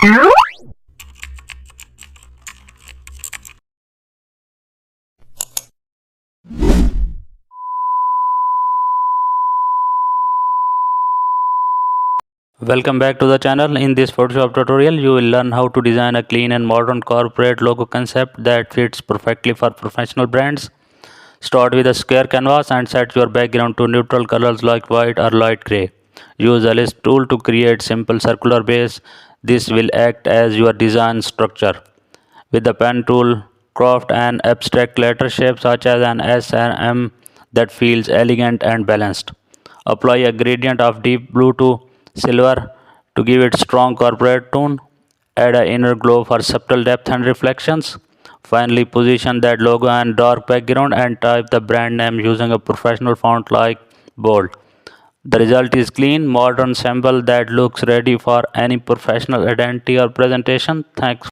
Welcome back to the channel. In this Photoshop tutorial, you will learn how to design a clean and modern corporate logo concept that fits perfectly for professional brands. Start with a square canvas and set your background to neutral colors like white or light gray. Use a list tool to create simple circular base. This will act as your design structure. With the pen tool, craft an abstract letter shape such as an S and M that feels elegant and balanced. Apply a gradient of deep blue to silver to give it strong corporate tone. Add an inner glow for subtle depth and reflections. Finally, position that logo on dark background and type the brand name using a professional font like bold. The result is clean, modern symbol that looks ready for any professional identity or presentation. Thanks.